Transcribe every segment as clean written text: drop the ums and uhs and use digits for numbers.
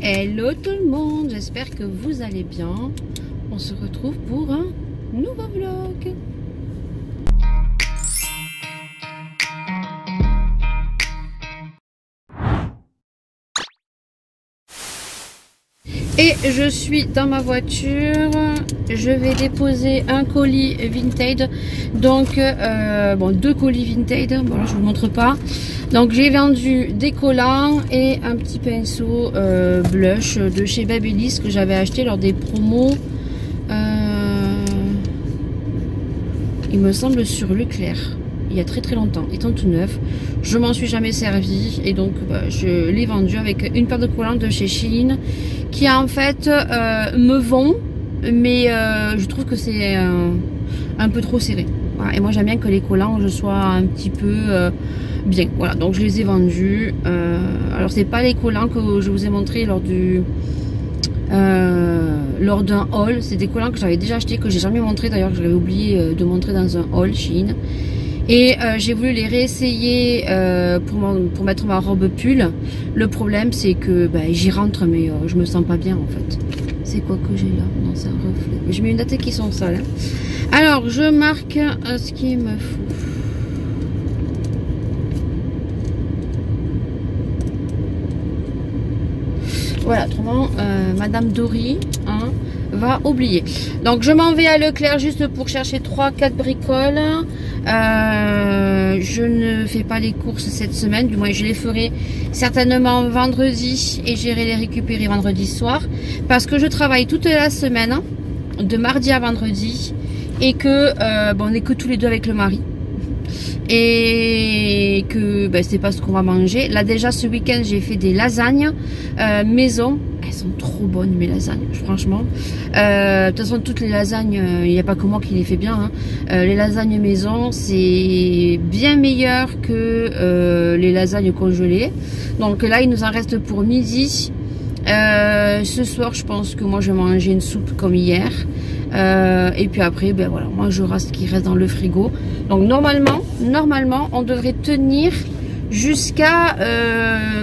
Hello tout le monde, j'espère que vous allez bien. On se retrouve pour un nouveau vlog. Et je suis dans ma voiture, je vais déposer un colis Vinted, donc bon, deux colis Vinted, bon là je vous montre pas. Donc j'ai vendu des collants et un petit pinceau blush de chez Babyliss que j'avais acheté lors des promos, il me semble sur Leclerc. Il y a très longtemps, étant tout neuf, je m'en suis jamais servi et donc bah, je l'ai vendu avec une paire de collants de chez Shein qui en fait me vont, mais je trouve que c'est un peu trop serré. Voilà. Et moi j'aime bien que les collants je sois un petit peu bien. Voilà, donc je les ai vendus. Alors c'est pas les collants que je vous ai montré lors du lors d'un haul, c'est des collants que j'avais déjà acheté, que j'ai jamais montré d'ailleurs, que j'avais oublié de montrer dans un haul Shein. Et j'ai voulu les réessayer pour mettre ma robe pull. Le problème c'est que bah, j'y rentre mais je me sens pas bien en fait. C'est quoi que j'ai là? Non, c'est un reflet. Je mets une date qui sont sales. Hein. Alors je marque ce qu'il me faut. Voilà, autrement Madame Dory hein, va oublier. Donc je m'en vais à Leclerc juste pour chercher 3-4 bricoles. Je ne fais pas les courses cette semaine, du moins je les ferai certainement vendredi et j'irai les récupérer vendredi soir parce que je travaille toute la semaine de mardi à vendredi et que bon, on n'est que tous les deux avec le mari et que ben, c'est pas ce qu'on va manger. Là déjà ce week-end j'ai fait des lasagnes maison. Elles sont trop bonnes mes lasagnes, franchement. De toute façon toutes les lasagnes, il n'y a pas que moi qui les fais bien. Hein. Les lasagnes maison c'est bien meilleur que les lasagnes congelées. Donc là il nous en reste pour midi. Ce soir je pense que moi je vais manger une soupe comme hier. Et puis après ben voilà, moi je reste ce qui reste dans le frigo. Donc normalement on devrait tenir jusqu'à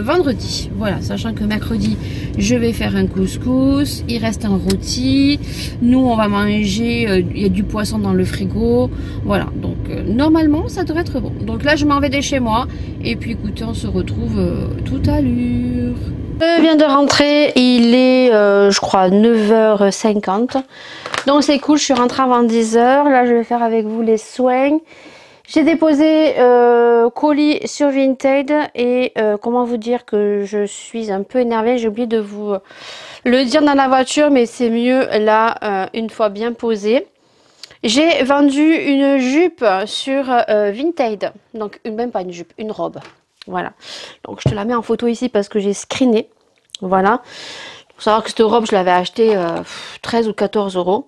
vendredi. Voilà, sachant que mercredi je vais faire un couscous, il reste un rôti, nous on va manger, il y a du poisson dans le frigo. Voilà, donc normalement ça devrait être bon. Donc là je m'en vais de chez moi et puis écoutez, on se retrouve tout à l'heure. Je viens de rentrer, il est je crois 9h50. Donc c'est cool, je suis rentrée avant 10h. Là je vais faire avec vous les soins. J'ai déposé colis sur Vinted et comment vous dire que je suis un peu énervée. J'ai oublié de vous le dire dans la voiture, mais c'est mieux là une fois bien posé. J'ai vendu une jupe sur Vinted. Donc même pas une jupe, une robe. Voilà. Donc je te la mets en photo ici parce que j'ai screené. Voilà. Il faut savoir que cette robe, je l'avais achetée 13 ou 14 euros.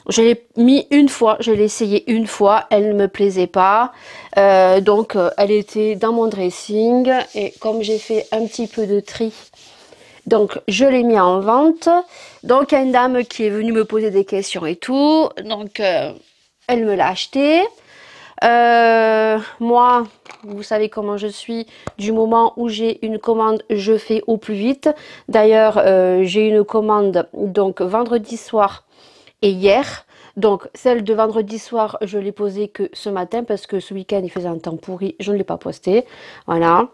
Je l'ai mis une fois, je l'ai essayé une fois, elle ne me plaisait pas. Donc elle était dans mon dressing et comme j'ai fait un petit peu de tri, donc je l'ai mis en vente. Donc il y a une dame qui est venue me poser des questions et tout. Donc elle me l'a acheté. Moi, vous savez comment je suis, du moment où j'ai une commande, je fais au plus vite. D'ailleurs, j'ai une commande donc vendredi soir et hier. Donc celle de vendredi soir, je l'ai posée que ce matin parce que ce week-end il faisait un temps pourri, je ne l'ai pas posté. Voilà.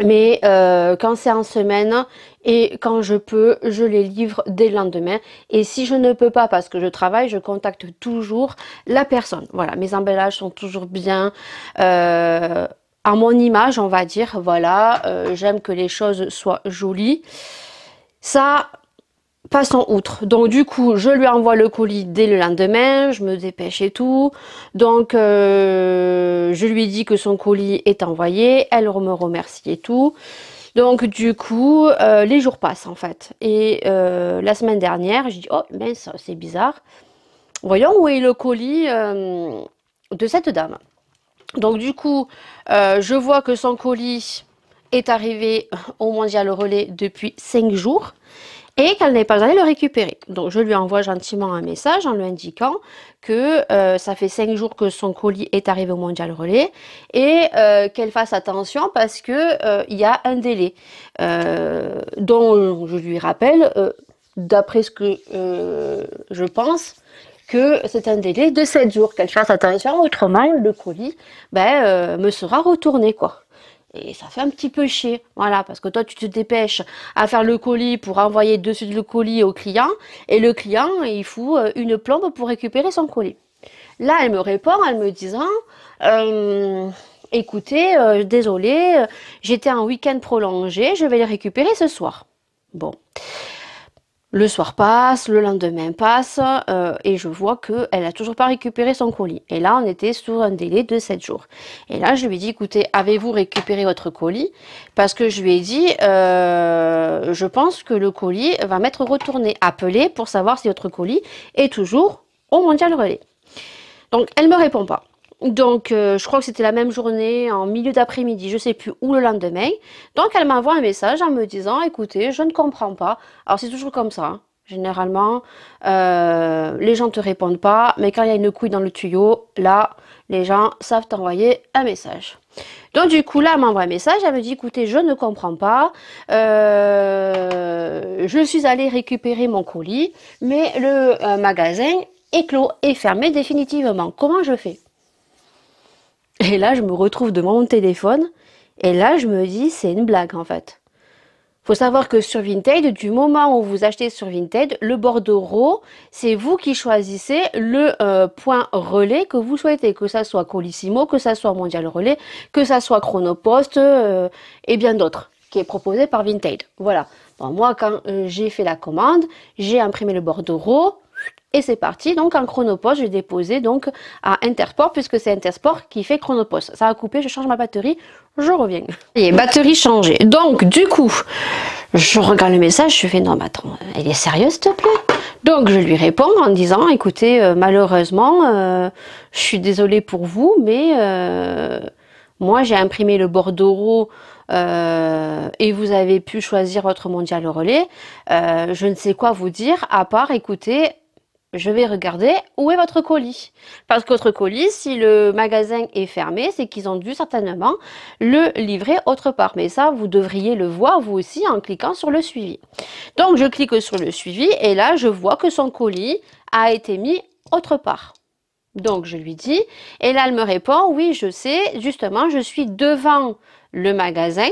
Mais quand c'est en semaine et quand je peux, je les livre dès le lendemain. Et si je ne peux pas parce que je travaille, je contacte toujours la personne. Voilà, mes emballages sont toujours bien à mon image, on va dire. Voilà, j'aime que les choses soient jolies. Ça, passons outre. Donc du coup, je lui envoie le colis dès le lendemain, je me dépêche et tout. Donc je lui dis que son colis est envoyé, elle me remercie et tout. Donc du coup, les jours passent en fait. Et la semaine dernière, j'ai dit oh mince, c'est bizarre. Voyons où est le colis de cette dame. Donc du coup, je vois que son colis est arrivé au Mondial Relais depuis 5 jours. et qu'elle n'avait pas besoin de le récupérer. Donc je lui envoie gentiment un message en lui indiquant que ça fait 5 jours que son colis est arrivé au Mondial Relais et qu'elle fasse attention parce que il y a un délai dont je lui rappelle, d'après ce que je pense, que c'est un délai de 7 jours, qu'elle fasse attention, autrement le colis me sera retourné, quoi. Et ça fait un petit peu chier, voilà, parce que toi tu te dépêches à faire le colis pour envoyer de suite le colis au client, et le client il fout une plombe pour récupérer son colis. Là elle me répond en me disant écoutez, désolé, j'étais en week-end prolongé, je vais le récupérer ce soir. Bon. Le soir passe, le lendemain passe, et je vois qu'elle n'a toujours pas récupéré son colis. Et là, on était sur un délai de 7 jours. Et là, je lui ai dit, écoutez, avez-vous récupéré votre colis? Parce que je lui ai dit, je pense que le colis va m'être retourné. Appelez pour savoir si votre colis est toujours au Mondial Relais. Donc, elle ne me répond pas. Donc, je crois que c'était la même journée, en milieu d'après-midi, je ne sais plus, ou le lendemain. Donc, elle m'envoie un message en me disant, écoutez, je ne comprends pas. Alors, c'est toujours comme ça, hein. Généralement, les gens ne te répondent pas, mais quand il y a une couille dans le tuyau, là, les gens savent t'envoyer un message. Donc, du coup, là, elle m'envoie un message, elle me dit, écoutez, je ne comprends pas, je suis allée récupérer mon colis, mais le magasin est clos et fermé définitivement. Comment je fais? Et là, je me retrouve devant mon téléphone. Et là, je me dis, c'est une blague en fait. Faut savoir que sur Vinted, du moment où vous achetez sur Vinted, le bordereau, c'est vous qui choisissez le point relais que vous souhaitez. Que ça soit Colissimo, que ça soit Mondial Relais, que ça soit Chronopost et bien d'autres, qui est proposé par Vinted. Voilà. Donc, moi, quand j'ai fait la commande, j'ai imprimé le bordereau. Et c'est parti, donc en Chronopost, je vais déposer donc à Intersport, puisque c'est Intersport qui fait Chronopost. Ça a coupé, je change ma batterie, je reviens. Et batterie changée. Donc du coup, je regarde le message, je fais non mais attends, elle est sérieuse s'il te plaît? Donc je lui réponds en disant écoutez, malheureusement, je suis désolée pour vous, mais moi j'ai imprimé le bordereau et vous avez pu choisir votre Mondial Relais. Je ne sais quoi vous dire à part écoutez, je vais regarder où est votre colis. Parce que votre colis, si le magasin est fermé, c'est qu'ils ont dû certainement le livrer autre part. Mais ça, vous devriez le voir vous aussi en cliquant sur le suivi. Donc, je clique sur le suivi et là, je vois que son colis a été mis autre part. Donc, je lui dis, et là, elle me répond, oui, je sais, justement, je suis devant le magasin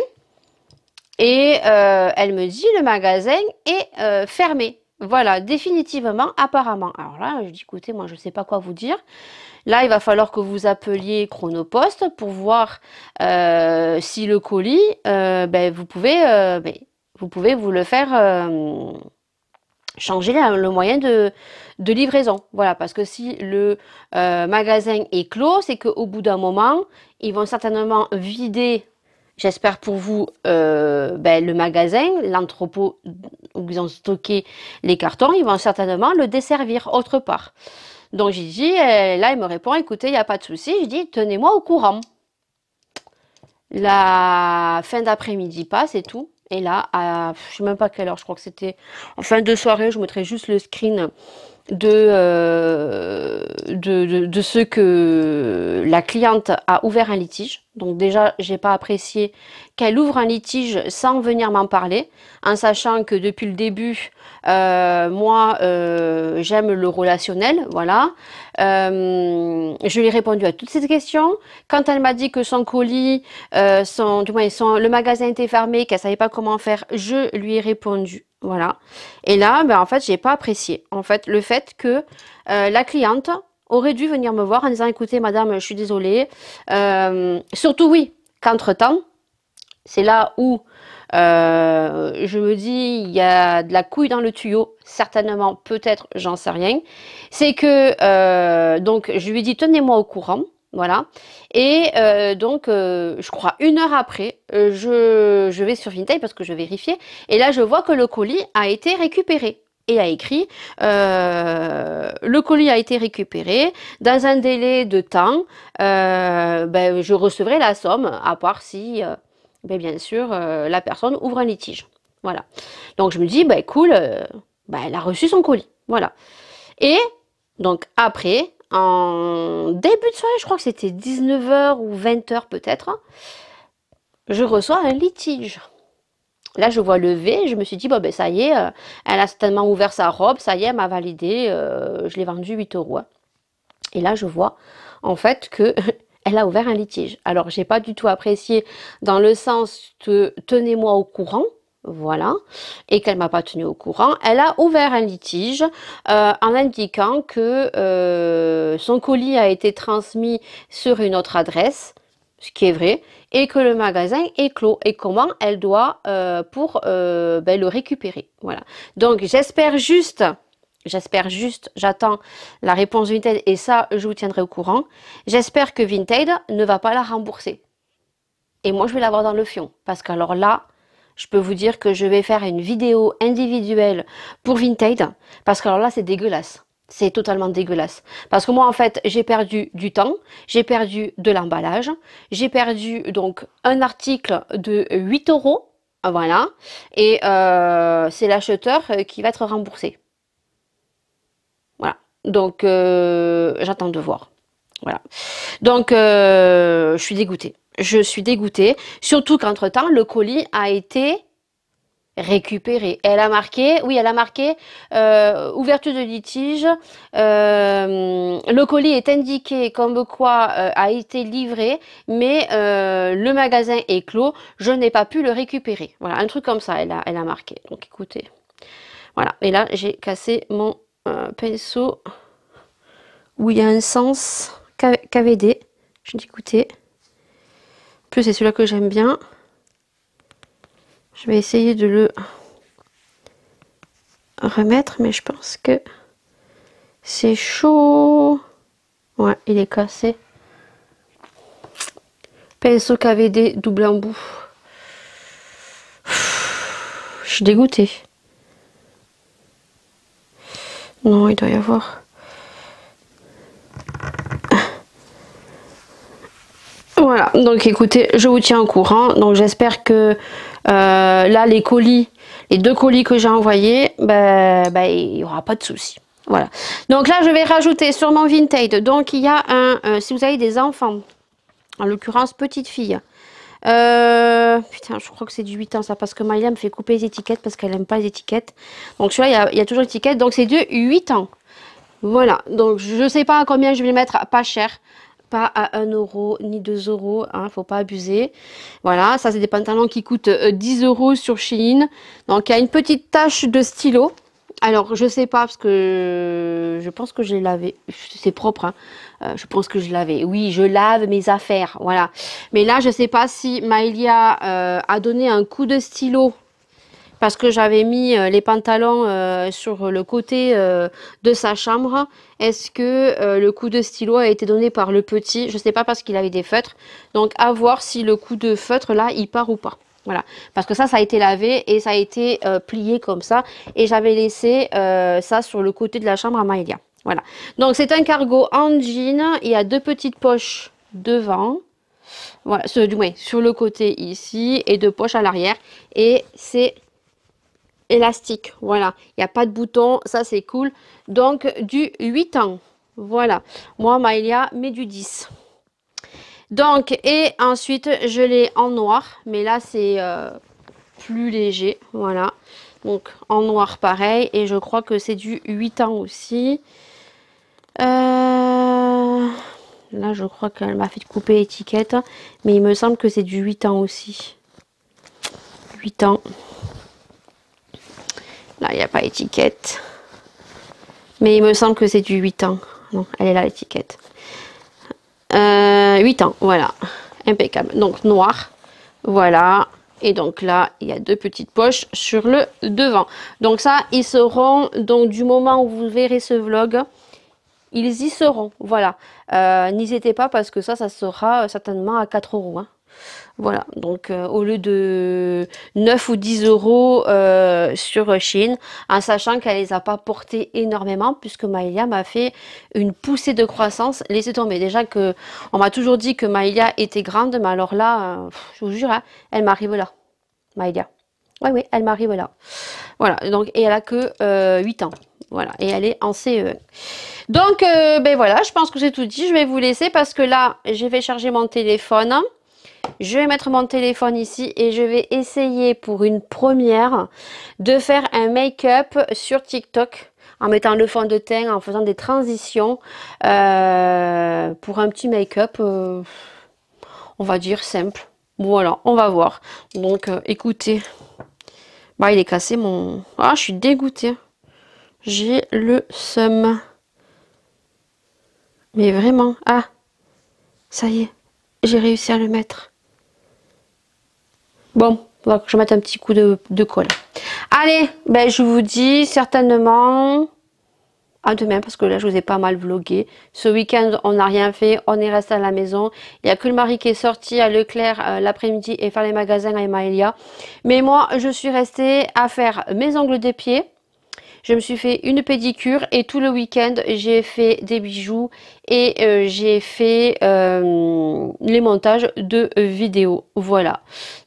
et elle me dit, le magasin est fermé. Voilà, définitivement, apparemment. Alors là, je dis, écoutez, moi, je ne sais pas quoi vous dire. Là, il va falloir que vous appeliez Chronopost pour voir si le colis, vous pouvez vous le faire changer le moyen de livraison. Voilà, parce que si le magasin est clos, c'est qu'au bout d'un moment, ils vont certainement vider. J'espère pour vous le magasin, l'entrepôt où ils ont stocké les cartons, ils vont certainement le desservir autre part. Donc j'ai dit, là il me répond, écoutez, il n'y a pas de souci. Je dis, tenez-moi au courant. La fin d'après-midi passe et tout. Et là, je ne sais même pas quelle heure, je crois que c'était en fin de soirée, je mettrai juste le screen de ce que la cliente a ouvert un litige. Donc déjà, j'ai pas apprécié qu'elle ouvre un litige sans venir m'en parler, en sachant que depuis le début, moi, j'aime le relationnel, voilà. Je lui ai répondu à toutes ces questions. Quand elle m'a dit que son colis, le magasin était fermé, qu'elle savait pas comment faire, je lui ai répondu. Voilà. Et là, en fait, j'ai pas apprécié. En fait, le fait que la cliente aurait dû venir me voir en disant, écoutez, madame, je suis désolée. Surtout, oui, qu'entre-temps, c'est là où je me dis, il y a de la couille dans le tuyau, certainement, peut-être, j'en sais rien. C'est que, donc, je lui ai dit, tenez-moi au courant. Voilà. Et donc, je crois 1 heure après, je vais sur Vinted parce que je vérifiais. Et là, je vois que le colis a été récupéré. Et a écrit, le colis a été récupéré. Dans un délai de temps, je recevrai la somme, à part si, bien sûr, la personne ouvre un litige. Voilà. Donc je me dis, bah cool, elle a reçu son colis. Voilà. Et donc après, en début de soirée, je crois que c'était 19 h ou 20 h peut-être, je reçois un litige. Là, je vois le V, je me suis dit, bon, ben ça y est, elle a certainement ouvert sa robe, ça y est, elle m'a validé, je l'ai vendu 8 euros. Hein. Et là, je vois en fait que elle a ouvert un litige. Alors, j'ai pas du tout apprécié dans le sens que tenez-moi au courant, voilà, et qu'elle m'a pas tenu au courant. Elle a ouvert un litige en indiquant que son colis a été transmis sur une autre adresse, ce qui est vrai, et que le magasin est clos. Et comment elle doit pour le récupérer. Voilà. Donc, j'espère juste, j'attends la réponse Vinted et ça, je vous tiendrai au courant. J'espère que Vinted ne va pas la rembourser. Et moi, je vais l'avoir dans le fion. Parce qu'alors là, je peux vous dire que je vais faire une vidéo individuelle pour Vinted. Parce qu'alors là, c'est dégueulasse. C'est totalement dégueulasse. Parce que moi, en fait, j'ai perdu du temps, j'ai perdu de l'emballage, j'ai perdu donc un article de 8 euros. Voilà. Et c'est l'acheteur qui va être remboursé. Voilà. Donc, j'attends de voir. Voilà. Donc, je suis dégoûtée. Je suis dégoûtée. Surtout qu'entre-temps, le colis a été récupéré. Elle a marqué, oui, elle a marqué ouverture de litige. Le colis est indiqué comme quoi a été livré, mais le magasin est clos. Je n'ai pas pu le récupérer. Voilà, un truc comme ça, elle a marqué. Donc, écoutez. Voilà. Et là, j'ai cassé mon pinceau où il y a un sens KVD. Je dis écoutez. En plus, c'est celui-là que j'aime bien. Je vais essayer de le remettre, mais je pense que c'est chaud. Ouais, il est cassé. Pinceau KVD double embout. Je suis dégoûtée. Non, il doit y avoir. Voilà, donc écoutez, je vous tiens au courant. Donc j'espère que là, les colis, les 2 colis que j'ai envoyés, il n'y aura pas de souci. Voilà. Donc là, je vais rajouter sur mon Vinted. Donc il y a si vous avez des enfants, en l'occurrence petite fille. Putain, je crois que c'est du 8 ans ça, parce que Maïla me fait couper les étiquettes parce qu'elle n'aime pas les étiquettes. Donc celui-là, il y a toujours l'étiquette. Donc c'est de 8 ans. Voilà. Donc je ne sais pas à combien je vais le mettre, pas cher. Pas à 1 euro ni 2 euros, hein, faut pas abuser. Voilà, ça c'est des pantalons qui coûtent 10 euros sur Shein. Donc il y a une petite tache de stylo. Alors je sais pas parce que je pense que je l'ai lavé. C'est propre, hein. Je pense que je l'avais. Oui, je lave mes affaires, voilà. Mais là je sais pas si Maëlia a donné un coup de stylo. Parce que j'avais mis les pantalons sur le côté de sa chambre. Est-ce que le coup de stylo a été donné par le petit? Je ne sais pas parce qu'il avait des feutres. Donc à voir si le coup de feutre là, il part ou pas. Voilà. Parce que ça a été lavé et ça a été plié comme ça. Et j'avais laissé ça sur le côté de la chambre à Maëlia. Voilà. Donc c'est un cargo en jean. Il y a 2 petites poches devant. Voilà, sur le côté ici et 2 poches à l'arrière. Et c'est élastique, voilà, il n'y a pas de bouton, ça c'est cool. Donc du 8 ans, voilà. Moi Maëlia met du 10. Donc et ensuite je l'ai en noir, mais là c'est plus léger, voilà. Donc en noir pareil, et je crois que c'est du 8 ans aussi. Là je crois qu'elle m'a fait couper l'étiquette, mais il me semble que c'est du 8 ans aussi. 8 ans. Là, il n'y a pas étiquette. Mais il me semble que c'est du 8 ans. Non, elle est là, l'étiquette. 8 ans, voilà. Impeccable. Donc, noir. Voilà. Et donc là, il y a 2 petites poches sur le devant. Donc ça, ils seront, donc du moment où vous verrez ce vlog, ils y seront. Voilà. N'hésitez pas parce que ça sera certainement à 4 euros. Hein. Voilà, donc au lieu de 9 ou 10 euros sur Shein, en sachant qu'elle les a pas portés énormément, puisque Maëlia m'a fait une poussée de croissance. Laissez tomber, déjà que on m'a toujours dit que Maëlia était grande, mais alors là, je vous jure, hein, elle m'arrive là, Maëlia. Ouais, oui, elle m'arrive là. Voilà, donc, et elle a que 8 ans. Voilà, et elle est en CE1. Donc, ben voilà, je pense que j'ai tout dit. Je vais vous laisser parce que là, je vais charger mon téléphone. Je vais mettre mon téléphone ici et je vais essayer pour une première de faire un make-up sur TikTok en mettant le fond de teint, en faisant des transitions pour un petit make-up, on va dire simple. Voilà, on va voir. Donc, écoutez, bah, il est cassé mon... Ah, je suis dégoûtée. J'ai le seum. Mais vraiment, ah, ça y est, j'ai réussi à le mettre. Bon, on va que je mette un petit coup de colle. Allez, ben je vous dis certainement à demain parce que là je vous ai pas mal vlogué. Ce week-end on n'a rien fait, on est resté à la maison. Il n'y a que le mari qui est sorti à Leclerc l'après-midi et faire les magasins à Emaelia. Mais moi je suis restée à faire mes ongles des pieds. Je me suis fait une pédicure et tout le week-end j'ai fait des bijoux et j'ai fait les montages de vidéos. Voilà.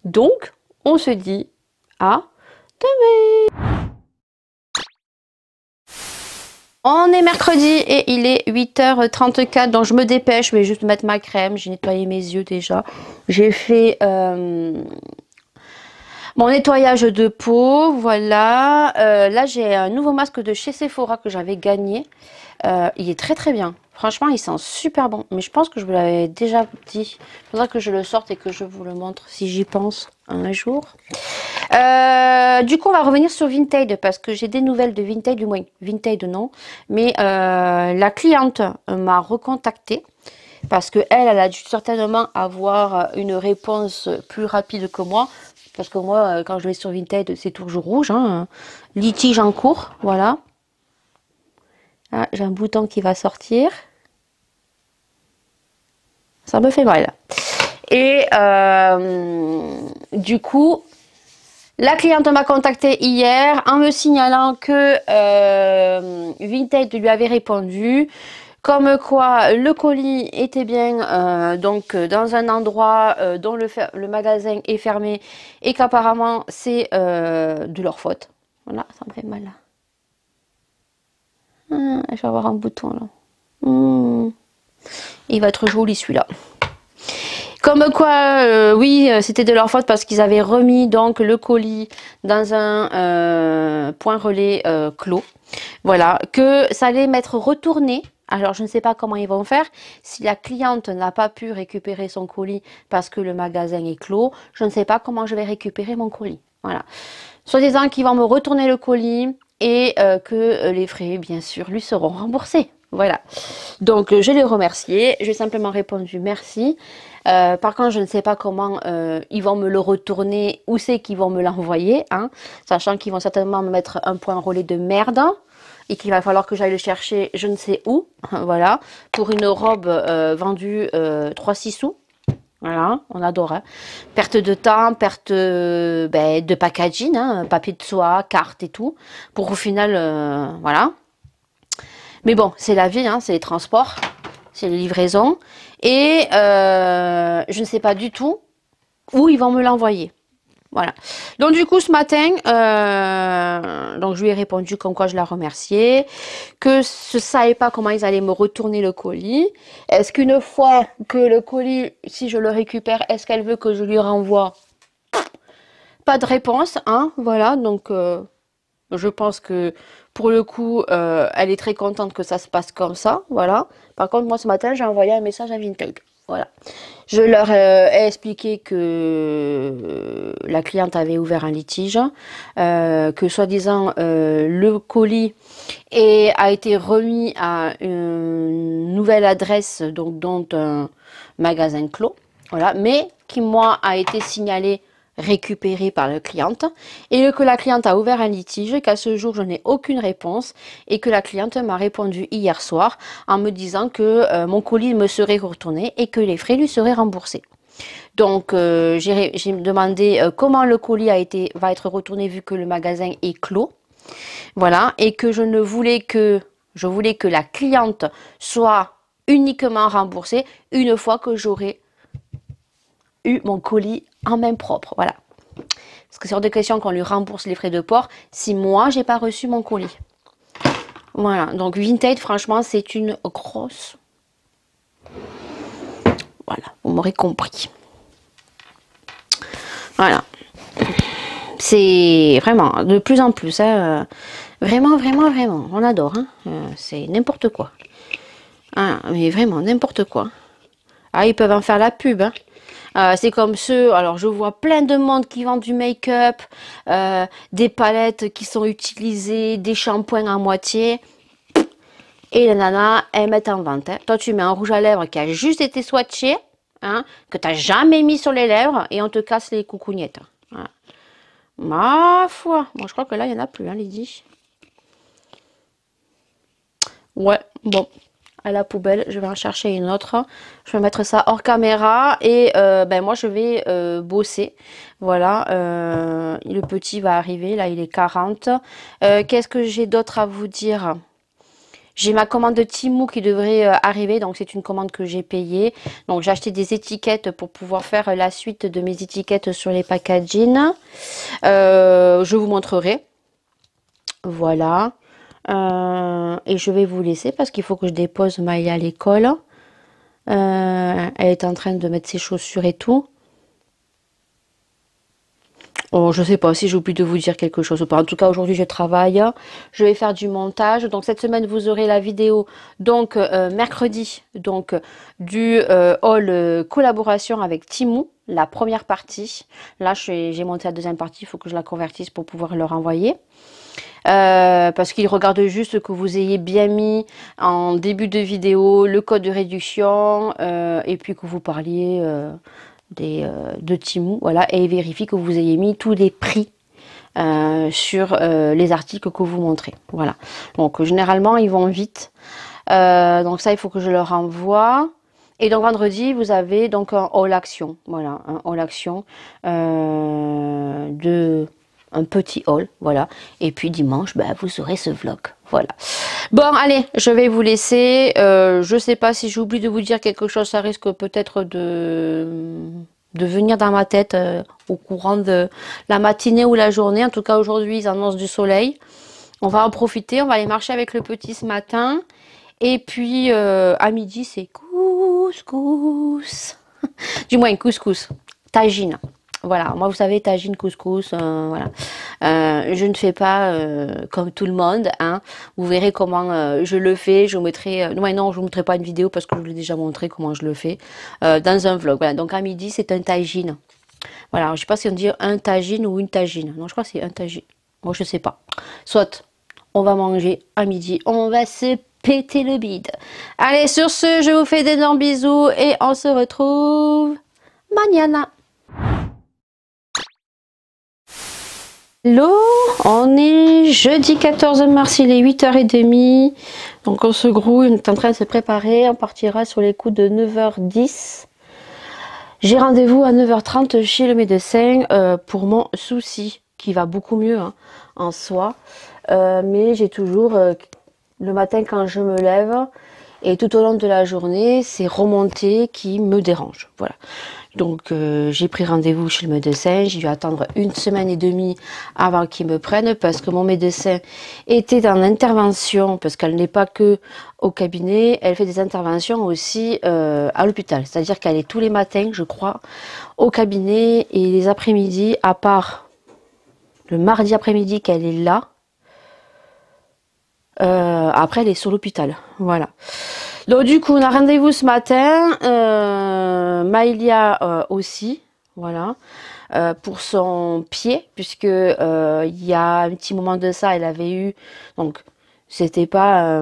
Donc, on se dit à demain. On est mercredi et il est 8h34, donc je me dépêche, je vais juste mettre ma crème, j'ai nettoyé mes yeux déjà. J'ai fait mon nettoyage de peau, voilà. Là, j'ai un nouveau masque de chez Sephora que j'avais gagné. Il est très très bien. Franchement, il sent super bon. Mais je pense que je vous l'avais déjà dit. Il faudra que je le sorte et que je vous le montre si j'y pense un jour. Du coup, on va revenir sur Vinted parce que j'ai des nouvelles de Vinted, du moins Vinted non. Mais la cliente m'a recontacté. Parce que elle a dû certainement avoir une réponse plus rapide que moi. Parce que moi, quand je vais sur Vinted, c'est toujours rouge. Hein. Litige en cours, voilà. Ah, j'ai un bouton qui va sortir. Ça me fait mal. Et du coup, la cliente m'a contacté hier en me signalant que Vinted lui avait répondu. Comme quoi le colis était bien donc dans un endroit dont le magasin est fermé et qu'apparemment c'est de leur faute. Voilà, ça me fait mal là. Je vais avoir un bouton là. Il va être joli celui-là. Comme quoi, oui, c'était de leur faute parce qu'ils avaient remis donc le colis dans un point relais clos. Voilà, que ça allait m'être retourné. Alors, je ne sais pas comment ils vont faire. Si la cliente n'a pas pu récupérer son colis parce que le magasin est clos, je ne sais pas comment je vais récupérer mon colis. Voilà. Soi-disant qu'ils vont me retourner le colis et que les frais, bien sûr, lui seront remboursés. Voilà. Donc, je l'ai remercié. J'ai simplement répondu merci. Par contre, je ne sais pas comment ils vont me le retourner, où c'est qu'ils vont me l'envoyer, hein, sachant qu'ils vont certainement me mettre un point relais de merde et qu'il va falloir que j'aille le chercher je ne sais où, voilà, pour une robe vendue 3-6 sous. Voilà, on adore. Hein. Perte de temps, perte de packaging, hein, papier de soie, carte et tout, pour au final, voilà. Mais bon, c'est la vie, hein, c'est les transports, c'est les livraisons. Et je ne sais pas du tout où ils vont me l'envoyer. Voilà. Donc du coup, ce matin, donc je lui ai répondu comme quoi je la remerciais, que je ne savais pas comment ils allaient me retourner le colis. Est-ce qu'une fois que le colis, si je le récupère, est-ce qu'elle veut que je lui renvoie? Pas de réponse, hein, voilà. Donc je pense que pour le coup, elle est très contente que ça se passe comme ça, voilà. Par contre, moi ce matin, j'ai envoyé un message à Vinted. Voilà. Je leur ai expliqué que la cliente avait ouvert un litige, que soi-disant le colis a été remis à une nouvelle adresse, donc dont un magasin clos, voilà, mais qui moi a été signalé récupéré par la cliente et que la cliente a ouvert un litige, qu'à ce jour je n'ai aucune réponse et que la cliente m'a répondu hier soir en me disant que mon colis me serait retourné et que les frais lui seraient remboursés. Donc j'ai demandé comment le colis va être retourné vu que le magasin est clos, voilà, et que je voulais que la cliente soit uniquement remboursée une fois que j'aurai eu mon colis en main propre, voilà. Parce que c'est hors de question qu'on lui rembourse les frais de port si moi, j'ai pas reçu mon colis. Voilà, donc Vinted, franchement, c'est une grosse... Voilà, vous m'aurez compris. Voilà. C'est vraiment, de plus en plus, hein, vraiment, vraiment, vraiment, on adore. Hein, c'est n'importe quoi. Ah, mais vraiment, n'importe quoi. Ah, ils peuvent en faire la pub. Hein. C'est comme ceux, alors je vois plein de monde qui vend du make-up, des palettes qui sont utilisées, des shampoings à moitié. Et les nanas, elles mettent en vente. Hein. Toi, tu mets un rouge à lèvres qui a juste été swatché, hein, que tu n'as jamais mis sur les lèvres, et on te casse les coucougnettes. Voilà. Ma foi. Bon, je crois que là, il n'y en a plus, hein, Lydie. Ouais, bon. À la poubelle, je vais en chercher une autre. Je vais mettre ça hors caméra et ben moi je vais bosser. Voilà, le petit va arriver, là il est 40. Qu'est-ce que j'ai d'autre à vous dire? J'ai ma commande de Temu qui devrait arriver, donc c'est une commande que j'ai payée. Donc j'ai acheté des étiquettes pour pouvoir faire la suite de mes étiquettes sur les packaging. Je vous montrerai. Voilà. Et je vais vous laisser parce qu'il faut que je dépose Maïa à l'école. Elle est en train de mettre ses chaussures et tout. Oh, je sais pas si j'ai oublié de vous dire quelque chose ou pas. En tout cas, aujourd'hui, je travaille. Je vais faire du montage. Donc, cette semaine, vous aurez la vidéo. Donc, mercredi, donc du haul collaboration avec Temu, la première partie. Là, j'ai monté la deuxième partie. Il faut que je la convertisse pour pouvoir leur envoyer. Parce qu'ils regardent juste que vous ayez bien mis en début de vidéo le code de réduction et puis que vous parliez de Temu, voilà, et ils vérifient que vous ayez mis tous les prix sur les articles que vous montrez, voilà. Donc généralement ils vont vite, donc ça il faut que je leur envoie. Et donc vendredi vous avez donc un haul action, voilà, un haul action un petit haul, voilà. Et puis dimanche, bah, vous aurez ce vlog, voilà. Bon, allez, je vais vous laisser. Je sais pas si j'oublie de vous dire quelque chose, ça risque peut-être de venir dans ma tête au courant de la matinée ou la journée. En tout cas, aujourd'hui, ils annoncent du soleil. On va en profiter, on va aller marcher avec le petit ce matin. Et puis, à midi, c'est couscous. Du moins, couscous, tagine. Voilà, moi vous savez, tagine, couscous, voilà. Je ne fais pas comme tout le monde, hein. Vous verrez comment je le fais. Je vous mettrai, non, je vous mettrai pas une vidéo parce que je vous l'ai déjà montré comment je le fais dans un vlog. Voilà, donc à midi c'est un tagine. Voilà, alors, je sais pas si on dit un tagine ou une tagine. Non, je crois que c'est un tagine. Moi je sais pas. Soit on va manger à midi, on va se péter le bide. Allez, sur ce, je vous fais d'énormes bisous et on se retrouve mañana. Hello, on est jeudi 14 mars, il est 8h30, donc on se grouille, on est en train de se préparer, on partira sur les coups de 9h10. J'ai rendez-vous à 9h30 chez le médecin pour mon souci, qui va beaucoup mieux hein, en soi, mais j'ai toujours, le matin quand je me lève, et tout au long de la journée, c'est remonté qui me dérange, voilà. Donc j'ai pris rendez-vous chez le médecin, j'ai dû attendre 1 semaine et demie avant qu'il me prenne parce que mon médecin était en intervention, parce qu'elle n'est pas que au cabinet, elle fait des interventions aussi à l'hôpital. C'est-à-dire qu'elle est tous les matins, je crois, au cabinet et les après-midi, à part le mardi après-midi qu'elle est là, après elle est sur l'hôpital, voilà. Donc du coup on a rendez-vous ce matin, Maïlia aussi, voilà, pour son pied, puisque il y a un petit moment de ça, elle avait eu, donc c'était pas,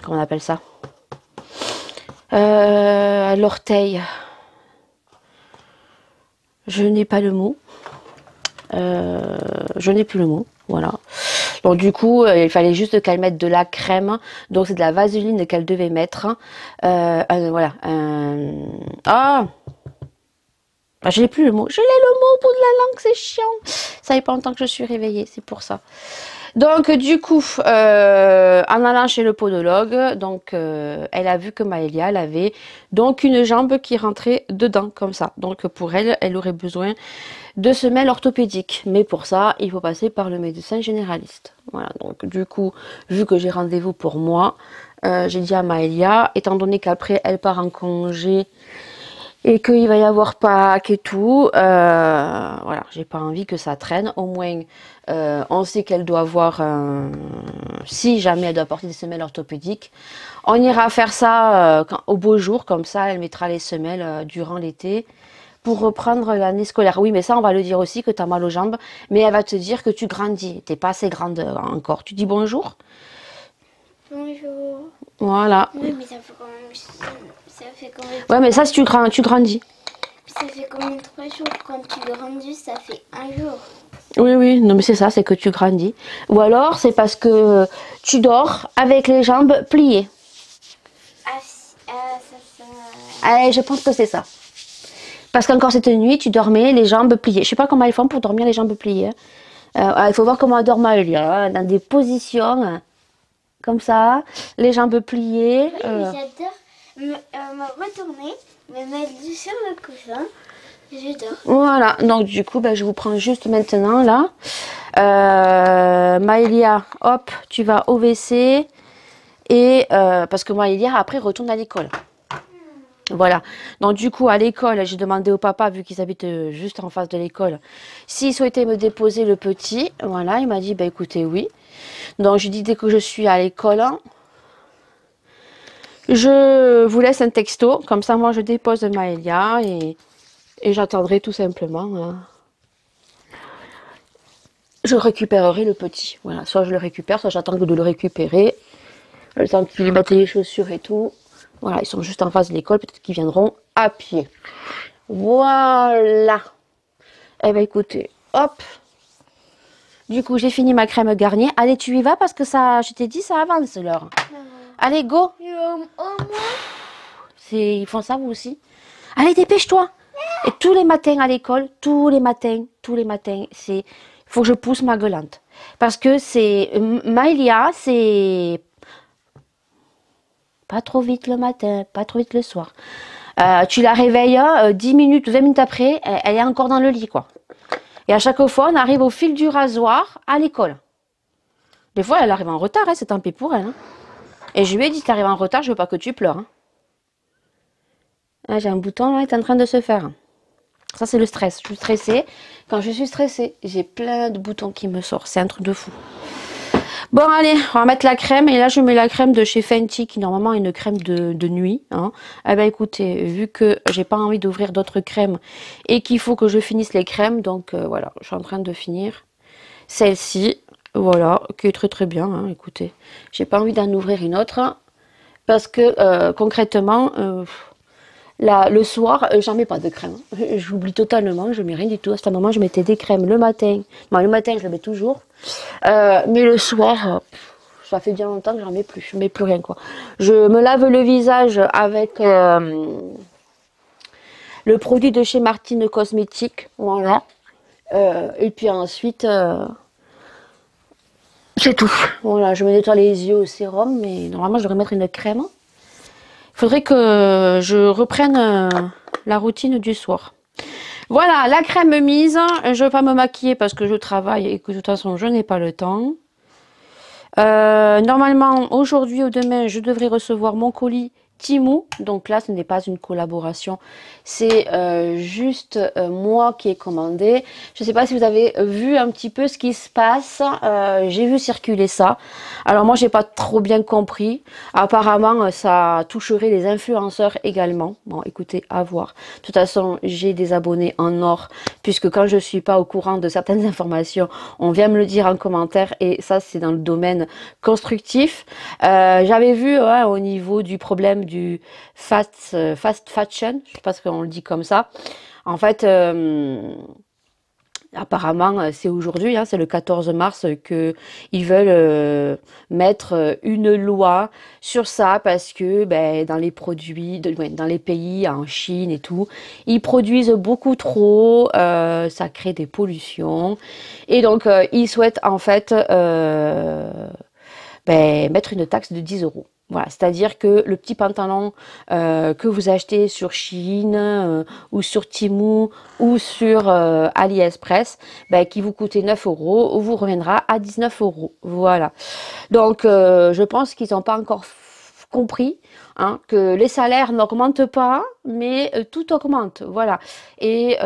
comment on appelle ça, l'orteil, je n'ai pas le mot, je n'ai plus le mot, voilà. Donc du coup, il fallait juste qu'elle mette de la crème. Donc c'est de la vaseline qu'elle devait mettre. Voilà. Ah, Enfin, je n'ai plus le mot. Je l'ai le mot au bout de la langue, c'est chiant. Ça fait pas longtemps que je suis réveillée, c'est pour ça. Donc, du coup, en allant chez le podologue, donc, elle a vu que Maëlia, elle avait donc une jambe qui rentrait dedans, comme ça. Donc, pour elle, elle aurait besoin de semelles orthopédiques. Mais pour ça, il faut passer par le médecin généraliste. Voilà, donc, du coup, vu que j'ai rendez-vous pour moi, j'ai dit à Maëlia, étant donné qu'après, elle part en congé et qu'il va y avoir Pâques et tout, voilà, j'ai pas envie que ça traîne. Au moins, on sait qu'elle doit avoir, si jamais elle doit porter des semelles orthopédiques, on ira faire ça au beau jour, comme ça, elle mettra les semelles durant l'été pour reprendre l'année scolaire. Oui, mais ça, on va le dire aussi que tu as mal aux jambes, mais elle va te dire que tu grandis, t'es pas assez grande encore. Tu dis bonjour? Bonjour. Voilà. Oui, mais ça fait quand même. Ça fait quand même. Ouais, mais ça, si tu grandis. Ça fait quand même 3 jours. Quand tu grandis, ça fait 1 jour. Oui, oui, non mais c'est ça, c'est que tu grandis. Ou alors c'est parce que tu dors avec les jambes pliées. Allez, je pense que c'est ça. Parce qu'encore cette nuit, tu dormais les jambes pliées. Je sais pas comment elles font pour dormir les jambes pliées. Il faut voir comment elle dort Maëlia, dans des positions comme ça, les jambes pliées. Oui, mais j'adore me retourner, me mettre sur le coussin. J'adore. Voilà, donc du coup, ben, je vous prends juste maintenant là. Maëlia, hop, tu vas au WC. Et parce que Maëlia, après, retourne à l'école. Voilà, donc du coup, à l'école, j'ai demandé au papa, vu qu'ils habitent juste en face de l'école, s'il souhaitait me déposer le petit. Voilà, il m'a dit, bah écoutez, oui. Donc, je dis, dès que je suis à l'école, je vous laisse un texto. Comme ça, moi, je dépose Maëlia et j'attendrai tout simplement. Je récupérerai le petit. Voilà, soit je le récupère, soit j'attends de le récupérer. Le temps qu'ils mettent les chaussures et tout. Voilà, ils sont juste en face de l'école, peut-être qu'ils viendront à pied. Voilà. Eh bien, écoutez, hop. Du coup, j'ai fini ma crème Garnier. Allez, tu y vas parce que ça, je t'ai dit, ça avance l'heure. Allez, go. Ils font ça, vous aussi? Allez, dépêche-toi. Et tous les matins à l'école, tous les matins, il faut que je pousse ma gueulante. Parce que c'est... Maëlia, c'est... Pas trop vite le matin, pas trop vite le soir. Tu la réveilles 10 minutes, 20 minutes après, elle est encore dans le lit, quoi. Et à chaque fois, on arrive au fil du rasoir à l'école. Des fois, elle arrive en retard, hein, c'est tant pis pour elle. Hein. Et je lui ai dit, tu arrives en retard, je veux pas que tu pleures. Hein. Ah, j'ai un bouton, là, il est en train de se faire. Ça, c'est le stress. Je suis stressée. Quand je suis stressée, j'ai plein de boutons qui me sortent. C'est un truc de fou. Bon, allez, on va mettre la crème. Et là, je mets la crème de chez Fenty, qui normalement est une crème de nuit. Hein. Eh bien, écoutez, vu que j'ai pas envie d'ouvrir d'autres crèmes et qu'il faut que je finisse les crèmes, donc voilà, je suis en train de finir celle-ci. Voilà, qui est très très bien. Hein, écoutez, j'ai pas envie d'en ouvrir une autre parce que concrètement, le soir, j'en mets pas de crème. J'oublie totalement, je mets rien du tout. À ce moment, je mettais des crèmes le matin. Bon, le matin, je le mets toujours. Mais le soir, ça fait bien longtemps que j'en mets plus. Je mets plus rien, quoi. Je me lave le visage avec le produit de chez Martine Cosmétique. Voilà. Et puis ensuite, c'est tout. Voilà, je me nettoie les yeux au sérum. Mais normalement, je devrais mettre une crème. Il faudrait que je reprenne la routine du soir. Voilà, la crème mise. Je ne vais pas me maquiller parce que je travaille et que de toute façon, je n'ai pas le temps. Normalement, aujourd'hui ou demain, je devrais recevoir mon colis Temu. Donc là, ce n'est pas une collaboration. C'est juste moi qui ai commandé. Je ne sais pas si vous avez vu un petit peu ce qui se passe. J'ai vu circuler ça. Alors moi, j'ai pas trop bien compris. Apparemment, ça toucherait les influenceurs également. Bon, écoutez, à voir. De toute façon, j'ai des abonnés en or. Puisque quand je suis pas au courant de certaines informations, on vient me le dire en commentaire. Et ça, c'est dans le domaine constructif. J'avais vu au niveau du problème du fast fashion, je sais pas si on le dit comme ça. En fait, Apparemment, c'est aujourd'hui, hein, c'est le 14 mars que ils veulent mettre une loi sur ça parce que ben, dans les produits, ouais, dans les pays, en Chine et tout, ils produisent beaucoup trop, ça crée des pollutions et donc ils souhaitent en fait ben, mettre une taxe de 10 €. Voilà, c'est-à-dire que le petit pantalon que vous achetez sur Shein ou sur Temu ou sur AliExpress, ben, qui vous coûtait 9 €, vous reviendra à 19 €. Voilà. Donc, je pense qu'ils n'ont pas encore compris hein, que les salaires n'augmentent pas, mais tout augmente. Voilà. Et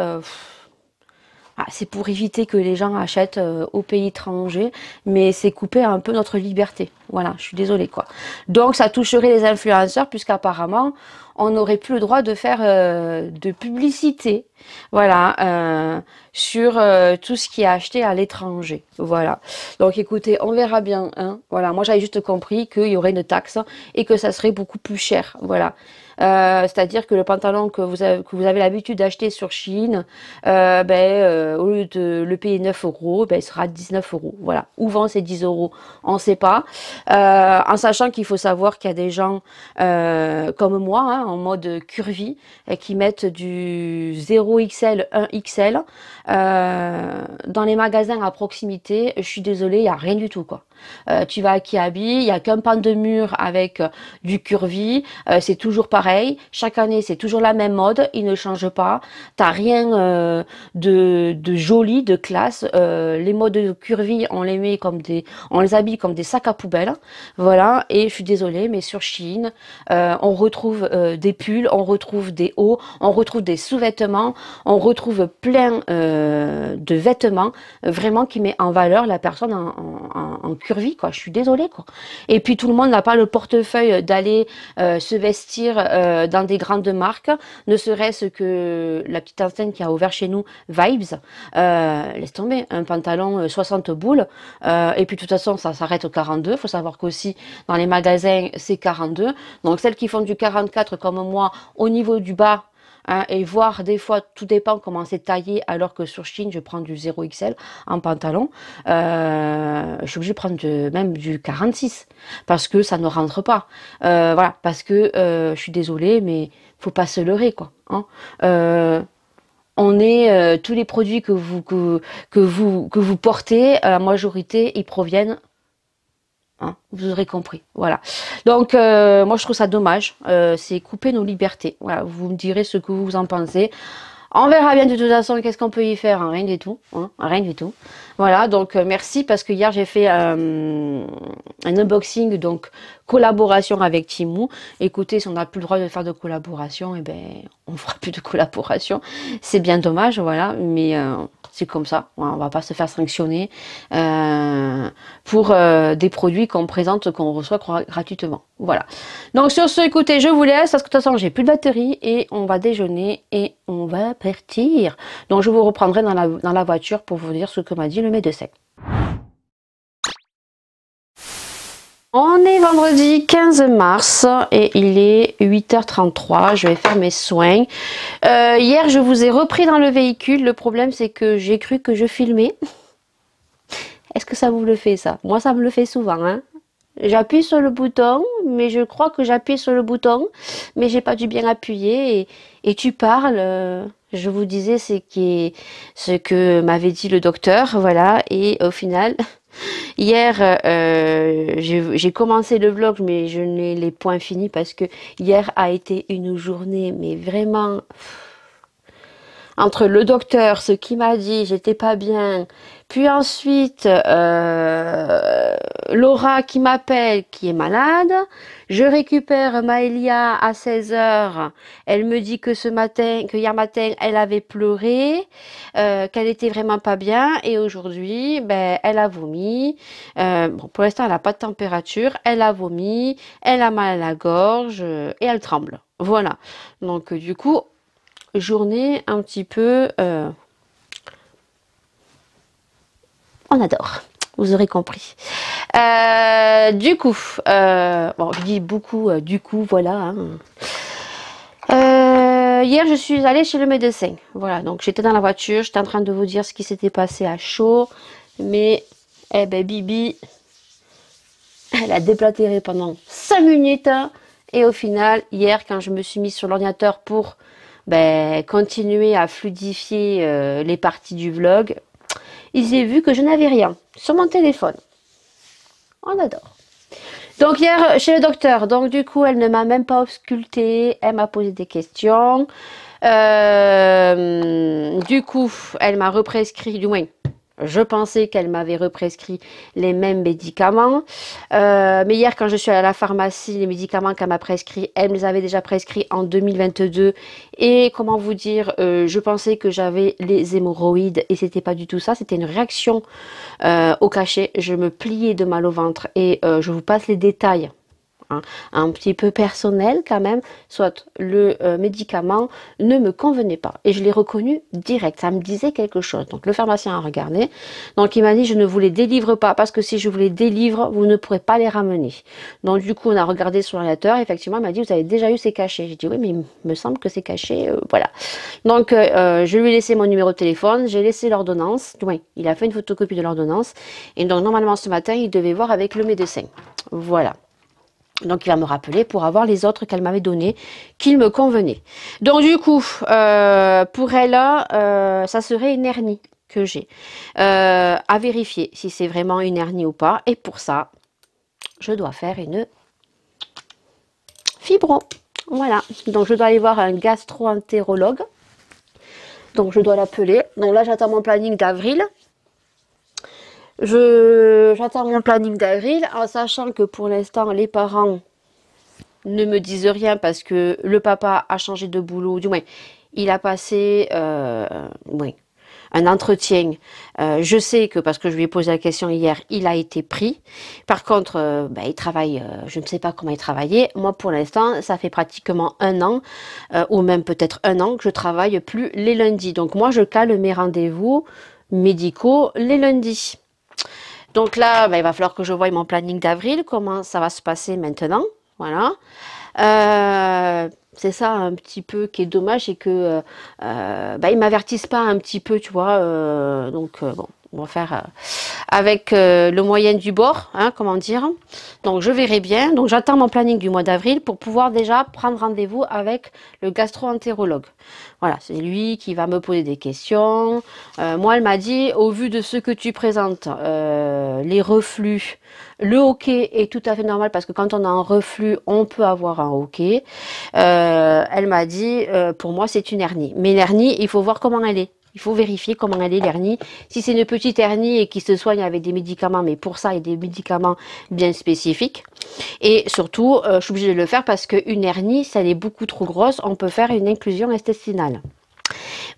c'est pour éviter que les gens achètent au pays étranger, mais c'est couper un peu notre liberté. Voilà, je suis désolée quoi. Donc ça toucherait les influenceurs puisqu'apparemment on n'aurait plus le droit de faire de publicité, voilà, sur tout ce qui est acheté à l'étranger. Voilà. Donc écoutez, on verra bien. Hein. Voilà, moi j'avais juste compris qu'il y aurait une taxe et que ça serait beaucoup plus cher. Voilà. C'est-à-dire que le pantalon que vous avez l'habitude d'acheter sur Shein, au lieu de le payer 9 €, ben, il sera 19 €. Voilà. Où vont ces 10 €? On ne sait pas. En sachant qu'il faut savoir qu'il y a des gens comme moi, hein, en mode curvy, qui mettent du 0XL, 1XL. Dans les magasins à proximité, je suis désolée, il n'y a rien du tout, quoi. Tu vas à Kiabi, il n'y a qu'un pan de mur avec du curvy, c'est toujours pareil, chaque année c'est toujours la même mode, il ne change pas, t'as rien de joli, de classe, les modes curvy on les met comme on les habille comme des sacs à poubelle, voilà, et je suis désolée mais sur Shein, on retrouve des pulls, on retrouve des hauts, on retrouve des sous-vêtements, on retrouve plein de vêtements, vraiment qui met en valeur la personne en curvy, quoi. Je suis désolée, quoi. Et puis tout le monde n'a pas le portefeuille d'aller se vestir dans des grandes marques, ne serait-ce que la petite enseigne qui a ouvert chez nous, Vibes, laisse tomber, un pantalon 60 boules, et puis de toute façon ça s'arrête au 42, il faut savoir qu'aussi dans les magasins c'est 42, donc celles qui font du 44 comme moi, au niveau du bas, hein, et voir des fois, tout dépend comment c'est taillé, alors que sur Shein, je prends du 0XL en pantalon. Je suis obligée de prendre même du 46 parce que ça ne rentre pas. Voilà, parce que je suis désolée, mais faut pas se leurrer, quoi. Hein. On est tous les produits que vous portez, la majorité, ils proviennent. Hein, vous aurez compris, voilà. Donc, moi, je trouve ça dommage. C'est couper nos libertés. Voilà, vous me direz ce que vous en pensez. On verra bien de toute façon qu'est-ce qu'on peut y faire. Hein, rien du tout. Hein, rien du tout. Voilà, donc merci parce que hier, j'ai fait un unboxing, donc collaboration avec Temu. Écoutez, si on n'a plus le droit de faire de collaboration, eh ben, on fera plus de collaboration. C'est bien dommage, voilà, mais c'est comme ça. On va pas se faire sanctionner pour des produits qu'on présente, qu'on reçoit gratuitement. Voilà. Donc sur ce, écoutez, je vous laisse parce que de toute façon, j'ai plus de batterie et on va déjeuner et on va partir. Donc je vous reprendrai dans la voiture pour vous dire ce que m'a dit le médecin. On est vendredi 15 mars et il est 8h33, je vais faire mes soins. Hier, je vous ai repris dans le véhicule. Le problème, c'est que j'ai cru que je filmais. Est-ce que ça vous le fait, ça? Moi, ça me le fait souvent. Hein. J'appuie sur le bouton, mais je crois que j'appuie sur le bouton, mais j'ai pas dû bien appuyer. Et tu parles, je vous disais, c'est ce que m'avait dit le docteur, voilà. Et au final... Hier, j'ai commencé le vlog, mais je n'ai les points finis parce que hier a été une journée, mais vraiment, entre le docteur, ce qu'il m'a dit, j'étais pas bien, puis ensuite, Laura qui m'appelle, qui est malade, je récupère Maëlia à 16 h, elle me dit que hier matin, elle avait pleuré, qu'elle était vraiment pas bien, et aujourd'hui, ben, elle a vomi, bon, pour l'instant, elle n'a pas de température, elle a vomi, elle a mal à la gorge, et elle tremble, voilà, donc du coup, journée un petit peu... on adore, vous aurez compris. Du coup, bon, je dis beaucoup, du coup, voilà. Hein. hier, je suis allée chez le médecin. Voilà, donc j'étais dans la voiture, j'étais en train de vous dire ce qui s'était passé à chaud. Mais, eh ben, Bibi, elle a déblatéré pendant 5 minutes. Et au final, hier, quand je me suis mise sur l'ordinateur pour continuer à fluidifier les parties du vlog, ils ont vu que je n'avais rien sur mon téléphone. On adore. Donc hier, chez le docteur, donc du coup, elle ne m'a même pas auscultée, elle m'a posé des questions. Du coup, elle m'a represcrit, du moins, je pensais qu'elle m'avait represcrit les mêmes médicaments. Mais hier, quand je suis allée à la pharmacie, les médicaments qu'elle m'a prescrits, elle me les avait déjà prescrits en 2022. Et comment vous dire, je pensais que j'avais les hémorroïdes et c'était pas du tout ça. C'était une réaction au cachet. Je me pliais de mal au ventre et je vous passe les détails. Un petit peu personnel quand même, soit le médicament ne me convenait pas et je l'ai reconnu direct, ça me disait quelque chose. Donc le pharmacien a regardé, donc il m'a dit je ne vous les délivre pas parce que si je vous les délivre, vous ne pourrez pas les ramener. Donc du coup on a regardé sur l'ordinateur, effectivement il m'a dit vous avez déjà eu ces cachets. J'ai dit oui mais il me semble que ces cachets, voilà. Donc je lui ai laissé mon numéro de téléphone, j'ai laissé l'ordonnance, oui, il a fait une photocopie de l'ordonnance et donc normalement ce matin il devait voir avec le médecin. Voilà. Donc il va me rappeler pour avoir les autres qu'elle m'avait donné qui me convenaient. Donc du coup, pour elle, ça serait une hernie que j'ai. À vérifier si c'est vraiment une hernie ou pas. Et pour ça, je dois faire une fibro. Voilà. Donc je dois aller voir un gastro-entérologue. Donc je dois l'appeler. Donc là j'attends mon planning d'avril. J'attends mon planning d'avril en sachant que pour l'instant les parents ne me disent rien parce que le papa a changé de boulot, du moins il a passé un entretien. Je sais que parce que je lui ai posé la question hier, il a été pris. Par contre, il travaille, je ne sais pas comment il travaillait. Moi pour l'instant ça fait pratiquement 1 an ou même peut-être 1 an que je travaille plus les lundis. Donc moi je cale mes rendez-vous médicaux les lundis. Donc là, il va falloir que je voie mon planning d'avril, comment ça va se passer maintenant. Voilà. C'est ça un petit peu qui est dommage et que ils m'avertissent pas un petit peu, tu vois. Bon, on va faire avec le moyen du bord, hein, comment dire. Donc je verrai bien. Donc j'attends mon planning du mois d'avril pour pouvoir déjà prendre rendez-vous avec le gastro-entérologue. Voilà, c'est lui qui va me poser des questions. Moi, elle m'a dit, au vu de ce que tu présentes, les reflux, le hoquet est tout à fait normal parce que quand on a un reflux, on peut avoir un hoquet. Elle m'a dit, pour moi, c'est une hernie. Mais l'hernie, il faut voir comment elle est. Il faut vérifier comment elle est l'hernie. Si c'est une petite hernie et qui se soigne avec des médicaments, mais pour ça, il y a des médicaments bien spécifiques. Et surtout, je suis obligée de le faire parce qu'une hernie, si elle est beaucoup trop grosse, on peut faire une inclusion intestinale.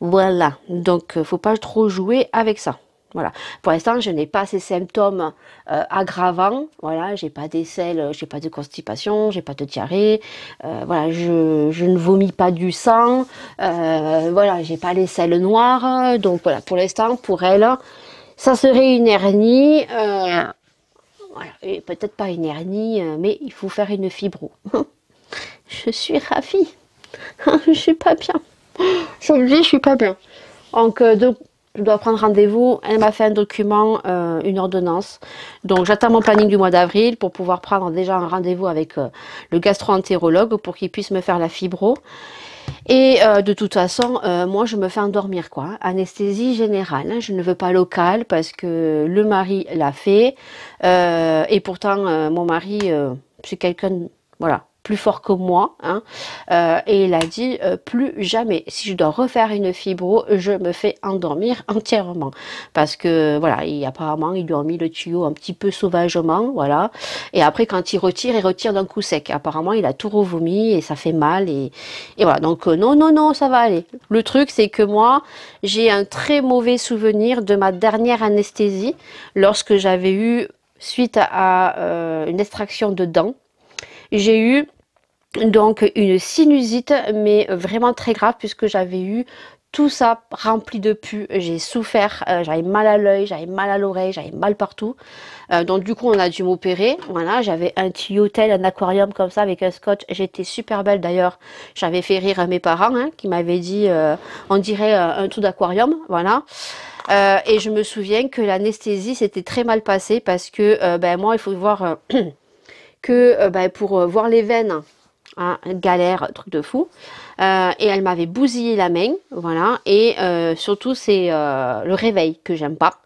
Voilà, donc faut pas trop jouer avec ça. Voilà. Pour l'instant, je n'ai pas ces symptômes aggravants. Voilà, j'ai pas d'aisselle, j'ai pas de constipation, j'ai pas de diarrhée. Voilà, je ne vomis pas du sang. Voilà, j'ai pas les selles noires. Donc voilà, pour l'instant, pour elle, ça serait une hernie. Voilà, et peut-être pas une hernie, mais il faut faire une fibro. Je suis ravie. Je suis pas bien. Je suis pas bien. Donc je dois prendre rendez-vous. Elle m'a fait un document, une ordonnance. Donc j'attends mon planning du mois d'avril pour pouvoir prendre déjà un rendez-vous avec le gastro-entérologue pour qu'il puisse me faire la fibro. Et de toute façon, moi je me fais endormir quoi. Anesthésie générale. Hein. Je ne veux pas locale parce que le mari l'a fait. Et pourtant mon mari c'est quelqu'un, voilà, plus fort que moi, hein, et il a dit plus jamais. Si je dois refaire une fibro, je me fais endormir entièrement parce que voilà, apparemment ils lui ont mis le tuyau un petit peu sauvagement, voilà. Et après quand il retire d'un coup sec. Apparemment il a tout revomi et ça fait mal et voilà. Donc non, ça va aller. Le truc c'est que moi j'ai un très mauvais souvenir de ma dernière anesthésie lorsque j'avais eu suite à une extraction de dents. J'ai eu donc une sinusite, mais vraiment très grave puisque j'avais eu tout ça rempli de pus, j'ai souffert, j'avais mal à l'œil, j'avais mal à l'oreille, j'avais mal partout. Donc du coup on a dû m'opérer, voilà, j'avais un tuyautel, un aquarium comme ça avec un scotch, j'étais super belle d'ailleurs, j'avais fait rire à mes parents hein, qui m'avaient dit on dirait un trou d'aquarium, voilà. Et je me souviens que l'anesthésie s'était très mal passée parce que ben, moi il faut voir que ben, pour voir les veines, hein, galère, truc de fou. Et elle m'avait bousillé la main, voilà. Et surtout, c'est le réveil que j'aime pas.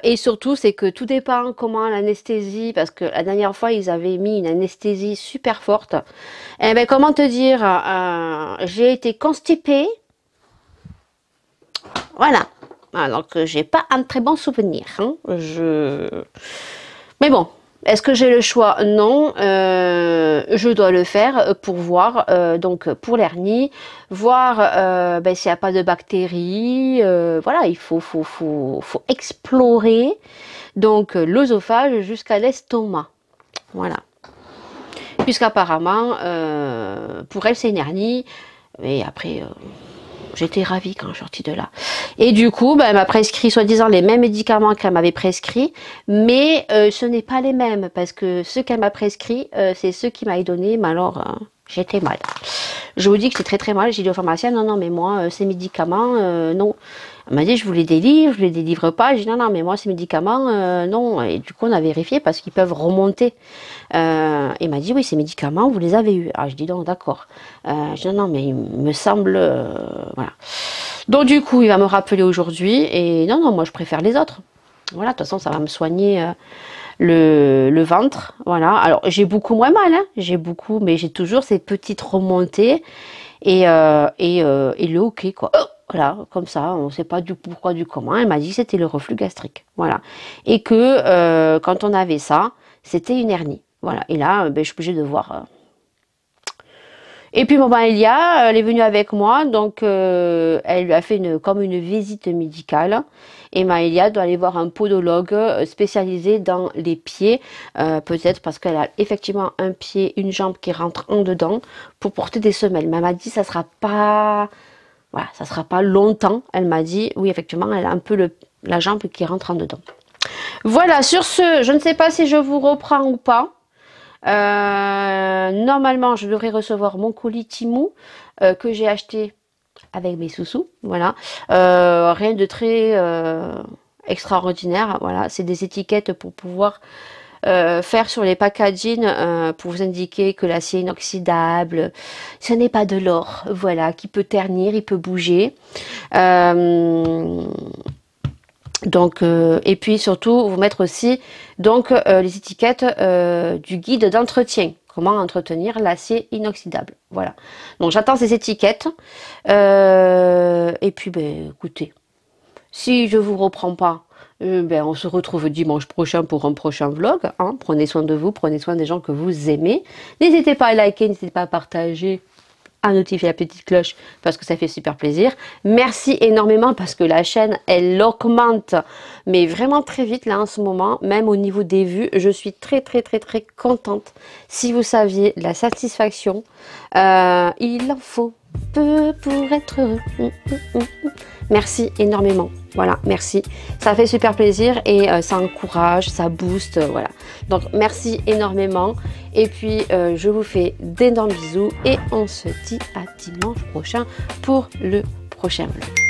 Et surtout, c'est que tout dépend comment l'anesthésie, parce que la dernière fois, ils avaient mis une anesthésie super forte. Et ben, comment te dire, j'ai été constipée. Voilà. Alors que j'ai pas un très bon souvenir. Hein. Mais bon. Est-ce que j'ai le choix? Non, je dois le faire pour voir, donc pour l'hernie, voir ben, s'il n'y a pas de bactéries, voilà, il faut explorer donc l'œsophage jusqu'à l'estomac, voilà. Puisqu'apparemment, pour elle c'est une hernie, et après... J'étais ravie quand je suis sortie de là. Et du coup, ben, elle m'a prescrit soi-disant les mêmes médicaments qu'elle m'avait prescrit, mais ce n'est pas les mêmes, parce que ceux qu'elle m'a prescrit, c'est ceux qui m'avaient donné, mais alors j'étais mal. Je vous dis que j'étais très très mal, j'ai dit au pharmacien, non, non, mais moi, ces médicaments, non. Elle m'a dit, je vous les délivre, je les délivre pas. J'ai dit, non, non, mais moi, ces médicaments, non. Et du coup, on a vérifié parce qu'ils peuvent remonter. Il m'a dit, oui, ces médicaments, vous les avez eus. Ah, je dis, donc, d'accord. Je dis, non, non, mais il me semble, voilà. Donc, du coup, il va me rappeler aujourd'hui. Et non, non, moi, je préfère les autres. Voilà, de toute façon, ça va me soigner le ventre. Voilà. Alors, j'ai beaucoup moins mal, hein. J'ai beaucoup, mais j'ai toujours ces petites remontées et le hoquet, quoi. Voilà, comme ça, on ne sait pas du pourquoi, du comment. Elle m'a dit que c'était le reflux gastrique. Voilà. Et que quand on avait ça, c'était une hernie. Voilà. Et là, ben, je suis obligée de voir. Et puis, maman Elia, elle est venue avec moi. Donc, elle lui a fait comme une visite médicale. Et Maëlia doit aller voir un podologue spécialisé dans les pieds. Peut-être parce qu'elle a effectivement un pied, une jambe qui rentre en dedans pour porter des semelles. Mais elle m'a dit, ça sera pas... Voilà, ça ne sera pas longtemps. Elle m'a dit, oui, effectivement, elle a un peu la jambe qui rentre en dedans. Voilà, sur ce, je ne sais pas si je vous reprends ou pas. Normalement, je devrais recevoir mon colis Temu que j'ai acheté avec mes sous-sous. Voilà, rien de très extraordinaire. Voilà, c'est des étiquettes pour pouvoir... faire sur les packaging pour vous indiquer que l'acier inoxydable, ce n'est pas de l'or, voilà, qui peut ternir, il peut bouger. Donc, et puis surtout, vous mettre aussi donc les étiquettes du guide d'entretien. Comment entretenir l'acier inoxydable. Voilà. Donc j'attends ces étiquettes. Et puis, ben, écoutez, si je vous reprends pas, ben, on se retrouve dimanche prochain pour un prochain vlog. Hein. Prenez soin de vous, prenez soin des gens que vous aimez. N'hésitez pas à liker, n'hésitez pas à partager, à notifier la petite cloche parce que ça fait super plaisir. Merci énormément parce que la chaîne, elle augmente, mais vraiment très vite là en ce moment, même au niveau des vues. Je suis très très très très contente. Si vous saviez la satisfaction, il en faut peu pour être heureux. Merci énormément. Voilà, merci. Ça fait super plaisir et ça encourage, ça booste, voilà. Donc, merci énormément. Et puis, je vous fais d'énormes bisous et on se dit à dimanche prochain pour le prochain vlog.